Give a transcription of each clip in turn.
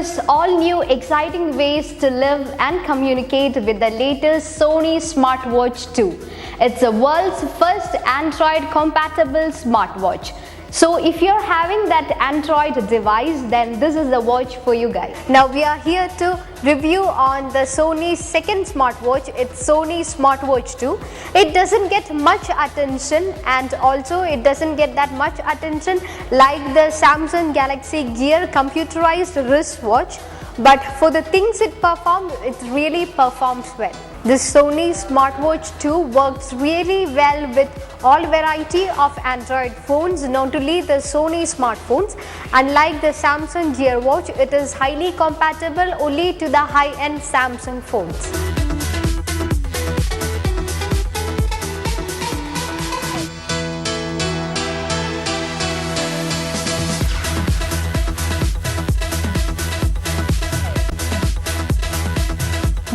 viewers, all new exciting ways to live and communicate with the latest Sony SmartWatch 2. It's the world's first Android compatible smartwatch. So if you're having that Android device, then this is the watch for you guys. Now we are here to review on the Sony's second smartwatch. It's Sony SmartWatch 2. It doesn't get much attention, and also it doesn't get that much attention like the Samsung Galaxy Gear computerized wristwatch. But for the things it performs, it really performs well. The Sony SmartWatch 2 works really well with all variety of Android phones, not only the Sony smartphones. Unlike the Samsung Gear watch, it is highly compatible only to the high-end Samsung phones.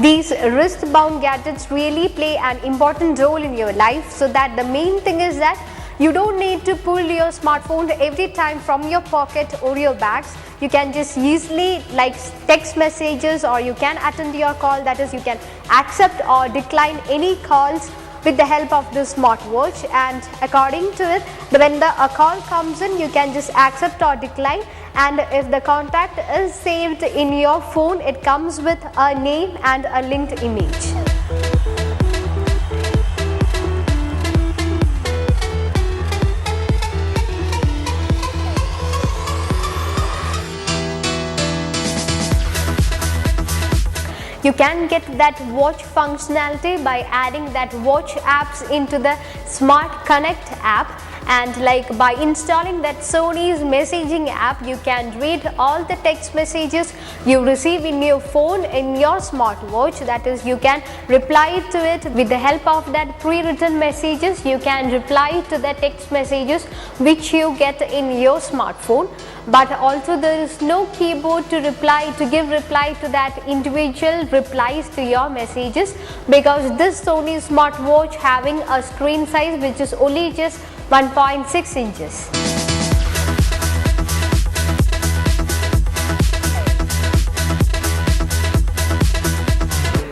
These wrist-bound gadgets really play an important role in your life, so that the main thing is that you don't need to pull your smartphone every time from your pocket or your bags. You can just easily text messages, or you can attend your call, that is you can accept or decline any calls with the help of the smartwatch. And according to it, when a call comes in, you can just accept or decline, and if the contact is saved in your phone, it comes with a name and a linked image. You can get that watch functionality by adding that watch apps into the Smart Connect app, and by installing that Sony's messaging app, you can read all the text messages you receive in your phone in your smartwatch. That is, you can reply to it with the help of that pre-written messages. You can reply to the text messages which you get in your smartphone. But also there is no keyboard to give reply to that individual replies to your messages, because this Sony smartwatch having a screen size which is only just 1.6 inches.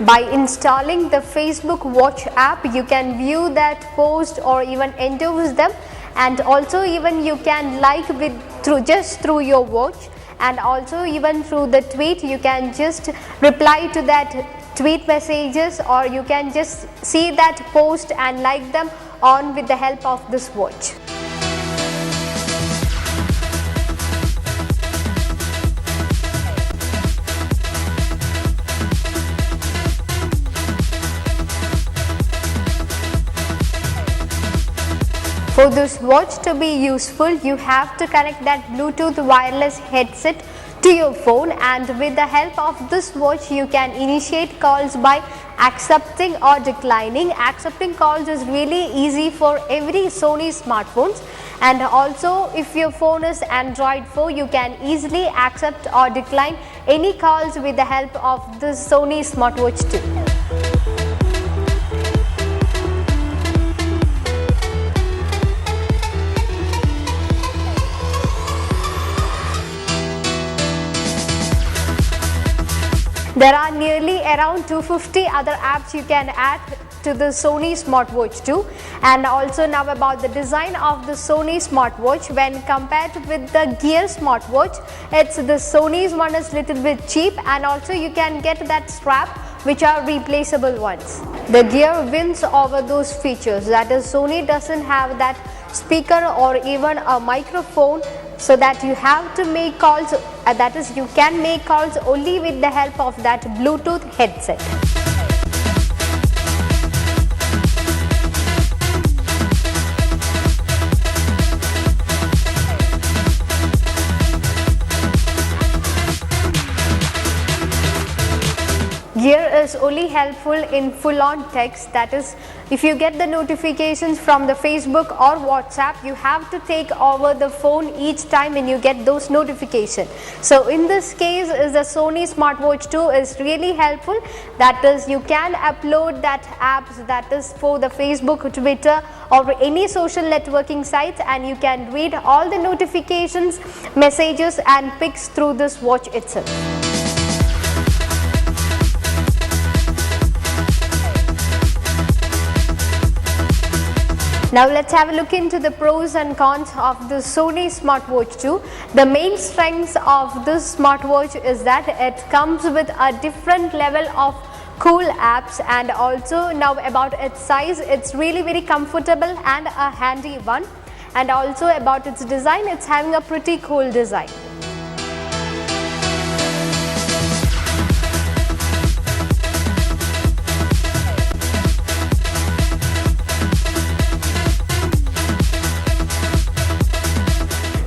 By installing the Facebook Watch app, you can view that post or even endorse them, and also even you can through your watch, and also even through the tweet you can just reply to that tweet messages, or you can just see that post and like them on with the help of this watch. For this watch to be useful, you have to connect that Bluetooth wireless headset to your phone, and with the help of this watch you can initiate calls by accepting or declining. Accepting calls is really easy for every Sony smartphones, and also if your phone is Android phone, you can easily accept or decline any calls with the help of this Sony SmartWatch 2. There are nearly around 250 other apps you can add to the Sony SmartWatch 2. And also now about the design of the Sony SmartWatch. When compared with the Gear smartwatch, the Sony's one is little bit cheap, and also you can get that strap which are replaceable ones. The Gear wins over those features, that is Sony doesn't have that speaker or even a microphone, so that you have to make calls, that is you can make calls only with the help of that Bluetooth headset. Gear is only helpful in full-on text, that is if you get the notifications from the Facebook or WhatsApp, you have to take over the phone each time when you get those notifications. So in this case, the Sony SmartWatch 2 is really helpful, that is you can upload that apps, that is for the Facebook, Twitter or any social networking sites, and you can read all the notifications, messages and pics through this watch itself. Now let's have a look into the pros and cons of the Sony SmartWatch 2. The main strengths of this smartwatch is that it comes with a different level of cool apps, and also now about its size, it's really very comfortable and a handy one. And also about its design, it's having a pretty cool design.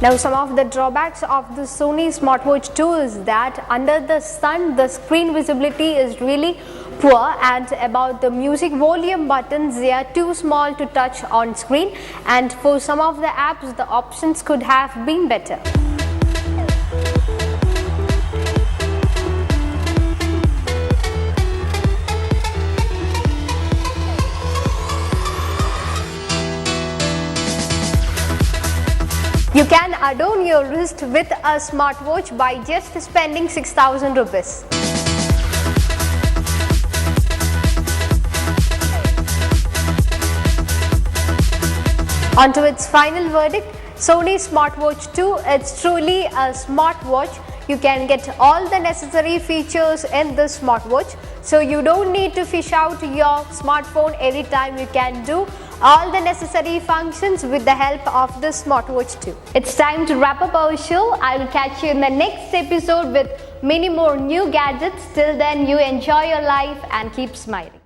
Now some of the drawbacks of the Sony SmartWatch 2 is that under the sun the screen visibility is really poor, and about the music volume buttons, they are too small to touch on screen, and for some of the apps the options could have been better. You can adorn your wrist with a smartwatch by just spending 6,000 rupees. On to its final verdict, Sony SmartWatch 2, it's truly a smartwatch. You can get all the necessary features in this smartwatch, so you don't need to fish out your smartphone anytime. You can do all the necessary functions with the help of this smartwatch 2. It's time to wrap up our show. I will catch you in the next episode with many more new gadgets. Till then, you enjoy your life and keep smiling.